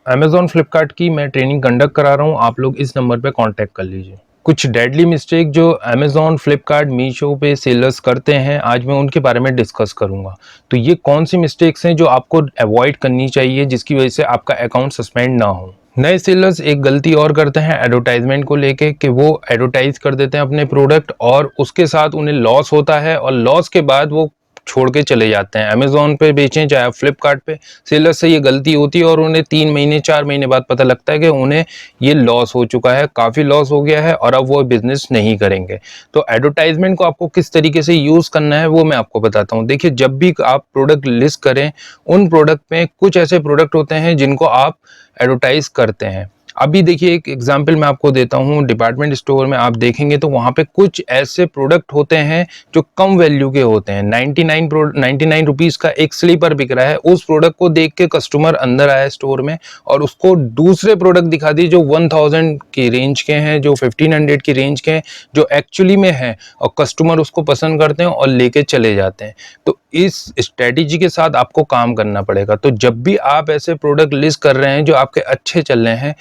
Amazon Flipkart की मैं training conduct करा रहा हूँ, आप लोग इस नंबर पे कांटेक्ट कर लीजिए। कुछ डेडली मिस्टेक जो अमेज़ॉन, फ्लिपकार्ट, मीशो पे सेलर्स करते हैं, आज मैं उनके बारे में डिस्कस करूँगा। तो ये कौन सी मिस्टेक्स हैं जो आपको अवॉइड करनी चाहिए जिसकी वजह से आपका अकाउंट सस्पेंड ना हो। नए सेलर्स एक गलती और करते हैं एडवर्टाइजमेंट को लेके कि वो एडवर्टाइज कर देते हैं अपने प्रोडक्ट और उसके साथ उन्हें लॉस होता है और लॉस के बाद वो छोड़ के चले जाते हैं। अमेज़ॉन पे बेचें चाहे फ्लिपकार्ट पे, सेलर से ये गलती होती है और उन्हें 3 महीने 4 महीने बाद पता लगता है कि उन्हें ये लॉस हो चुका है, काफ़ी लॉस हो गया है और अब वो बिज़नेस नहीं करेंगे। तो एडवर्टाइजमेंट को आपको किस तरीके से यूज़ करना है वो मैं आपको बताता हूँ। देखिए, जब भी आप प्रोडक्ट लिस्ट करें, उन प्रोडक्ट में कुछ ऐसे प्रोडक्ट होते हैं जिनको आप एडवर्टाइज करते हैं। अभी देखिए, एक एग्जांपल मैं आपको देता हूँ। डिपार्टमेंट स्टोर में आप देखेंगे तो वहाँ पे कुछ ऐसे प्रोडक्ट होते हैं जो कम वैल्यू के होते हैं। 99 रुपीज़ का एक स्लीपर बिक रहा है। उस प्रोडक्ट को देख के कस्टमर अंदर आया स्टोर में और उसको दूसरे प्रोडक्ट दिखा दिए जो 1000 की रेंज के हैं, जो 1500 की रेंज के हैं, जो एक्चुअली में है, और कस्टमर उसको पसंद करते हैं और लेके चले जाते हैं। तो इस स्ट्रेटेजी के साथ आपको काम करना पड़ेगा। तो जब भी आप ऐसे प्रोडक्ट लिस्ट कर रहे हैं जो आपके अच्छे चल रहे हैं,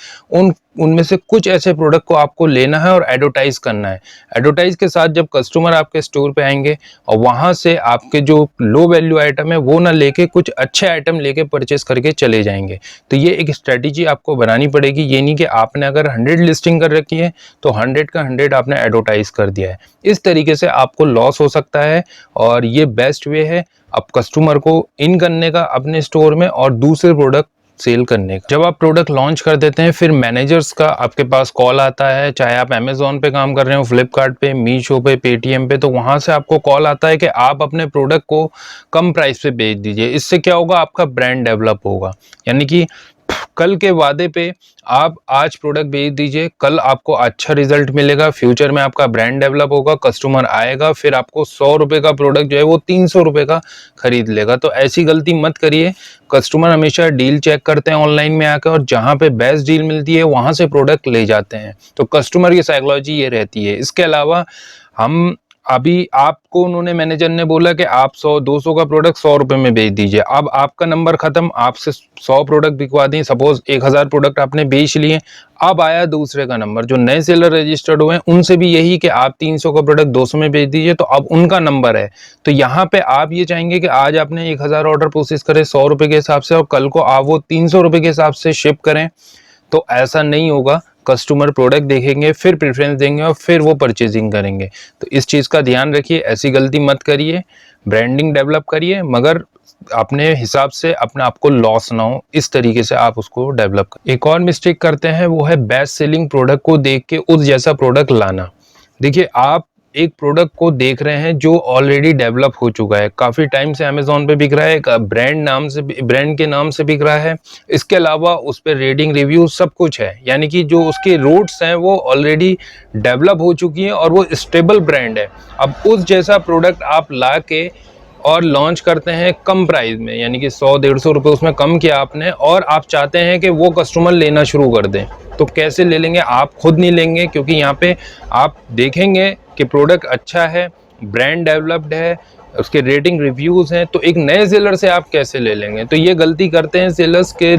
उनमें से कुछ ऐसे प्रोडक्ट को आपको लेना है और एडवर्टाइज करना है। एडवर्टाइज के साथ जब कस्टमर आपके स्टोर पे आएंगे और वहां से आपके जो लो वैल्यू आइटम है वो ना लेके कुछ अच्छे आइटम लेके परचेस करके चले जाएंगे। तो ये एक स्ट्रेटेजी आपको बनानी पड़ेगी। ये नहीं कि आपने अगर 100 लिस्टिंग कर रखी है तो 100 का 100 आपने एडवर्टाइज कर दिया है। इस तरीके से आपको लॉस हो सकता है और ये बेस्ट वे है अब कस्टमर को इन करने का अपने स्टोर में और दूसरे प्रोडक्ट सेल करने का। जब आप प्रोडक्ट लॉन्च कर देते हैं, फिर मैनेजर्स का आपके पास कॉल आता है, चाहे आप अमेज़ॉन पे काम कर रहे हो, फ्लिपकार्ट पे, मीशो पे, पेटीएम पे, तो वहां से आपको कॉल आता है कि आप अपने प्रोडक्ट को कम प्राइस पे बेच दीजिए। इससे क्या होगा, आपका ब्रांड डेवलप होगा। यानी कि कल के वादे पे आप आज प्रोडक्ट बेच दीजिए, कल आपको अच्छा रिजल्ट मिलेगा, फ्यूचर में आपका ब्रांड डेवलप होगा, कस्टमर आएगा, फिर आपको 100 रुपए का प्रोडक्ट जो है वो 300 रुपए का खरीद लेगा। तो ऐसी गलती मत करिए। कस्टमर हमेशा डील चेक करते हैं ऑनलाइन में आकर और जहां पे बेस्ट डील मिलती है वहां से प्रोडक्ट ले जाते हैं। तो कस्टमर की साइकोलॉजी ये रहती है। इसके अलावा हम अभी आपको उन्होंने मैनेजर ने बोला कि आप 100-200 का प्रोडक्ट 100 रुपए में बेच दीजिए। अब आपका नंबर खत्म, आपसे 100 प्रोडक्ट बिकवा दें, सपोज 1000 प्रोडक्ट आपने बेच लिए। अब आया दूसरे का नंबर, जो नए सेलर रजिस्टर्ड हुए हैं उनसे भी यही कि आप 300 का प्रोडक्ट 200 में बेच दीजिए। तो अब उनका नंबर है। तो यहाँ पे आप ये चाहेंगे कि आज आपने 1000 ऑर्डर प्रोसेस करे 100 रुपए के हिसाब से और कल को आप वो 300 रुपए के हिसाब से शिप करें, तो ऐसा नहीं होगा। कस्टमर प्रोडक्ट देखेंगे, फिर प्रेफरेंस देंगे और फिर वो परचेजिंग करेंगे। तो इस चीज़ का ध्यान रखिए, ऐसी गलती मत करिए। ब्रांडिंग डेवलप करिए मगर अपने हिसाब से, अपने आप को लॉस ना हो, इस तरीके से आप उसको डेवलप करें। एक और मिस्टेक करते हैं वो है बेस्ट सेलिंग प्रोडक्ट को देख के उस जैसा प्रोडक्ट लाना। देखिए, आप एक प्रोडक्ट को देख रहे हैं जो ऑलरेडी डेवलप हो चुका है, काफ़ी टाइम से अमेज़ॉन पे बिक रहा है, एक ब्रांड के नाम से बिक रहा है। इसके अलावा उस पर रेटिंग, रिव्यू सब कुछ है। यानी कि जो उसके रूट्स हैं वो ऑलरेडी डेवलप हो चुकी हैं और वो स्टेबल ब्रांड है। अब उस जैसा प्रोडक्ट आप ला के और लॉन्च करते हैं कम प्राइस में, यानी कि 100-150 रुपये उसमें कम किया आपने, और आप चाहते हैं कि वो कस्टमर लेना शुरू कर दें। तो कैसे ले लेंगे? आप खुद नहीं लेंगे, क्योंकि यहाँ पे आप देखेंगे कि प्रोडक्ट अच्छा है, ब्रांड डेवलप्ड है, उसके रेटिंग, रिव्यूज़ हैं, तो एक नए सेलर से आप कैसे ले लेंगे? तो ये गलती करते हैं सेलर्स के,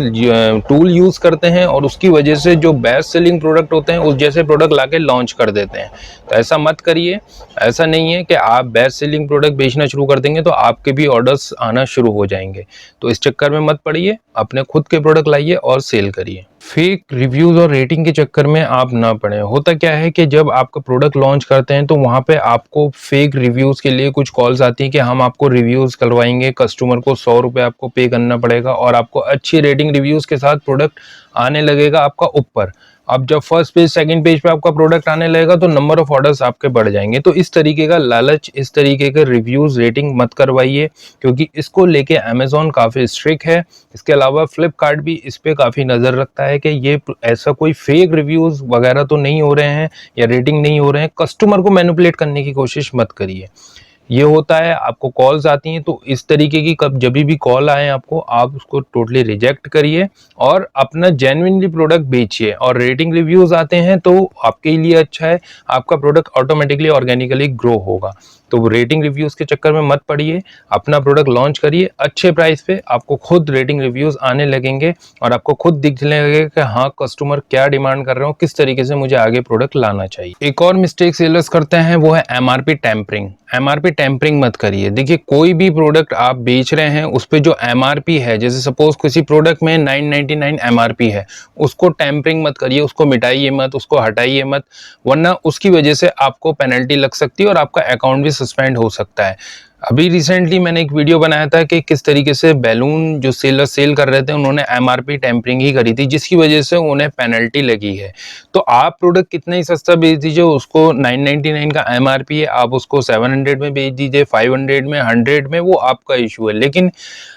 टूल यूज़ करते हैं और उसकी वजह से जो बेस्ट सेलिंग प्रोडक्ट होते हैं उस जैसे प्रोडक्ट लाके लॉन्च कर देते हैं। तो ऐसा मत करिए। ऐसा नहीं है कि आप बेस्ट सेलिंग प्रोडक्ट बेचना शुरू कर देंगे तो आपके भी ऑर्डर्स आना शुरू हो जाएंगे। तो इस चक्कर में मत पड़िए, अपने खुद के प्रोडक्ट लाइए और सेल करिए। फेक रिव्यूज और रेटिंग के चक्कर में आप ना पड़े। होता क्या है कि जब आपका प्रोडक्ट लॉन्च करते हैं तो वहां पे आपको फेक रिव्यूज के लिए कुछ कॉल्स आती हैं कि हम आपको रिव्यूज करवाएंगे, कस्टमर को 100 रुपये आपको पे करना पड़ेगा और आपको अच्छी रेटिंग, रिव्यूज के साथ प्रोडक्ट आने लगेगा आपका ऊपर। अब जब फर्स्ट पेज, सेकंड पेज पे आपका प्रोडक्ट आने लगेगा तो नंबर ऑफ ऑर्डर्स आपके बढ़ जाएंगे। तो इस तरीके का लालच, इस तरीके के रिव्यूज, रेटिंग मत करवाइए, क्योंकि इसको लेके अमेज़ॉन काफ़ी स्ट्रिक्ट है। इसके अलावा फ्लिपकार्ट भी इस पे काफ़ी नज़र रखता है कि ये ऐसा कोई फेक रिव्यूज़ वगैरह तो नहीं हो रहे हैं या रेटिंग नहीं हो रहे हैं। कस्टमर को मैनिपुलेट करने की कोशिश मत करिए। ये होता है, आपको कॉल्स आती हैं, तो इस तरीके की जब भी कॉल आए आपको, आप उसको टोटली रिजेक्ट करिए और अपना जेन्युइनली प्रोडक्ट बेचिए। और रेटिंग, रिव्यूज आते हैं तो आपके लिए अच्छा है, आपका प्रोडक्ट ऑटोमेटिकली ऑर्गेनिकली ग्रो होगा। तो रेटिंग रिव्यूज़ के चक्कर में मत पड़िए, अपना प्रोडक्ट लॉन्च करिए अच्छे प्राइस पे, आपको खुद रेटिंग रिव्यूज़ आने लगेंगे और आपको खुद दिखने लगेगा कि हाँ, कस्टमर क्या डिमांड कर रहे हो, किस तरीके से मुझे आगे प्रोडक्ट लाना चाहिए। एक और मिस्टेक सेलर्स करते हैं वो है एमआरपी टैंपरिंग। एमआरपी टैंपरिंग मत करिए। देखिए, कोई भी प्रोडक्ट आप बेच रहे हैं उस पे जो एमआरपी है, जैसे सपोज किसी प्रोडक्ट में 999 एमआरपी है, उसको टैंपरिंग मत करिए, उसको मिटाइए मत, उसको हटाइए मत, वरना उसकी वजह से आपको पेनल्टी लग सकती है और आपका अकाउंट भी सस्पेंड हो सकता है। अभी रिसेंटली मैंने एक वीडियो बनाया था कि किस तरीके से बैलून जो सेलर सेल कर रहे थे उन्होंने एमआरपी टैंपरिंग ही करी थी, जिसकी वजह से उन्हें पेनल्टी लगी है। तो आप प्रोडक्ट कितना ही सस्ता बेच दीजिए, उसको 999 का एमआरपी है, आप उसको 700 में बेच दीजिए, 500 में, 100 में, वो आपका इशू है। लेकिन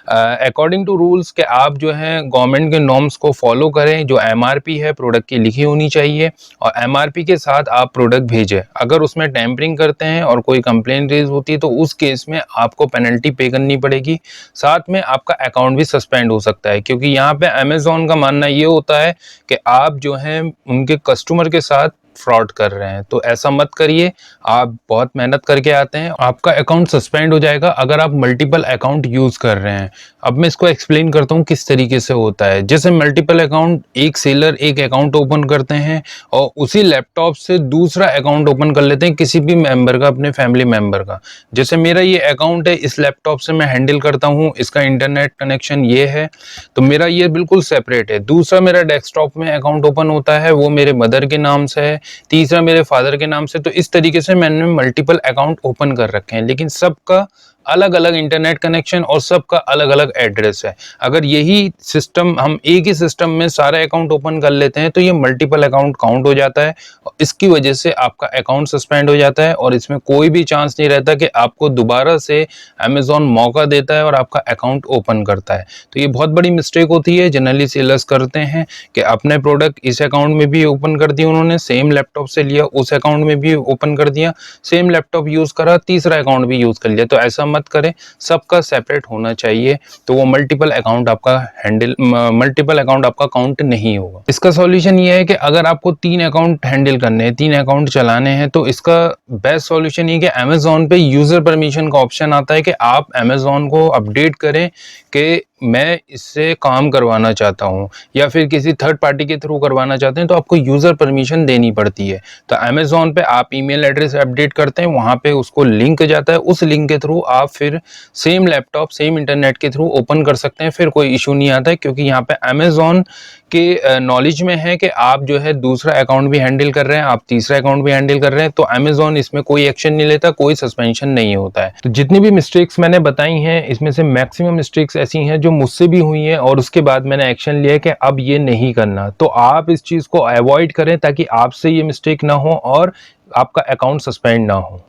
अकॉर्डिंग टू रूल्स के आप जो है गवर्नमेंट के नॉर्म्स को फॉलो करें। जो एमआरपी है प्रोडक्ट की लिखी होनी चाहिए और एमआरपी के साथ आप प्रोडक्ट भेजें। अगर उसमें टैंपरिंग करते हैं और कोई कंप्लेंट रेज होती है तो उस केस में आपको पेनल्टी पे करनी पड़ेगी, साथ में आपका अकाउंट भी सस्पेंड हो सकता है। क्योंकि यहाँ पे अमेज़न का मानना ये होता है कि आप जो है उनके कस्टमर के साथ फ्रॉड कर रहे हैं, तो ऐसा मत करिए। आप बहुत मेहनत करके आते हैं, आपका अकाउंट सस्पेंड हो जाएगा अगर आप मल्टीपल अकाउंट यूज कर रहे हैं। अब मैं इसको एक्सप्लेन करता हूँ किस तरीके से होता है। जैसे मल्टीपल अकाउंट, एक सेलर एक अकाउंट ओपन करते हैं और उसी लैपटॉप से दूसरा अकाउंट ओपन कर लेते हैं किसी भी मेंबर का, अपने फैमिली मेंबर का। जैसे मेरा ये अकाउंट है, इस लैपटॉप से मैं हैंडल करता हूँ, इसका इंटरनेट कनेक्शन ये है, तो मेरा ये बिल्कुल सेपरेट है। दूसरा मेरा डेस्कटॉप में अकाउंट ओपन होता है, वो मेरे मदर के नाम से है, तीसरा मेरे फादर के नाम से। तो इस तरीके से मैंने मल्टीपल अकाउंट ओपन कर रखे हैं, लेकिन सबका अलग अलग इंटरनेट कनेक्शन और सबका अलग अलग एड्रेस है। अगर यही सिस्टम हम एक ही सिस्टम में सारे अकाउंट ओपन कर लेते हैं तो ये मल्टीपल अकाउंट काउंट हो जाता है। इसकी वजह से आपका अकाउंट सस्पेंड हो जाता है और इसमें कोई भी चांस नहीं रहता कि आपको दोबारा से अमेज़न मौका देता है और आपका अकाउंट ओपन करता है। तो ये बहुत बड़ी मिस्टेक होती है, जनरली सेलर्स करते हैं कि अपने प्रोडक्ट इस अकाउंट में भी ओपन कर दिए उन्होंने, सेम लैपटॉप से लिया उस अकाउंट में भी ओपन कर दिया, सेम लैपटॉप यूज करा, तीसरा अकाउंट भी यूज कर लिया। तो ऐसा मत करें, सबका सेपरेट होना चाहिए, तो वो मल्टीपल अकाउंट आपका काउंट नहीं होगा। इसका सॉल्यूशन ये है कि अगर आपको 3 अकाउंट हैंडल करने हैं, 3 अकाउंट चलाने हैं, तो इसका बेस्ट सॉल्यूशन ये कि अमेज़न पे यूजर परमिशन का ऑप्शन आता है कि आप अमेज़न को अपडेट करें कि मैं इससे काम करवाना चाहता हूँ या फिर किसी थर्ड पार्टी के थ्रू करवाना चाहते हैं, तो आपको यूज़र परमिशन देनी पड़ती है। तो अमेज़न पे आप ईमेल एड्रेस अपडेट करते हैं, वहाँ पे उसको लिंक जाता है, उस लिंक के थ्रू आप फिर सेम लैपटॉप सेम इंटरनेट के थ्रू ओपन कर सकते हैं, फिर कोई इशू नहीं आता है। क्योंकि यहाँ पे अमेज़न के नॉलेज में है कि आप जो है दूसरा अकाउंट भी हैंडल कर रहे हैं, आप तीसरा अकाउंट भी हैंडल कर रहे हैं, तो अमेज़न इसमें कोई एक्शन नहीं लेता, कोई सस्पेंशन नहीं होता है। तो जितनी भी मिस्टेक्स मैंने बताई हैं, इसमें से मैक्सिमम मिस्टेक्स ऐसी हैं जो मुझसे भी हुई हैं और उसके बाद मैंने एक्शन लिया कि अब ये नहीं करना। तो आप इस चीज़ को अवॉइड करें ताकि आपसे ये मिस्टेक ना हो और आपका अकाउंट सस्पेंड ना हो।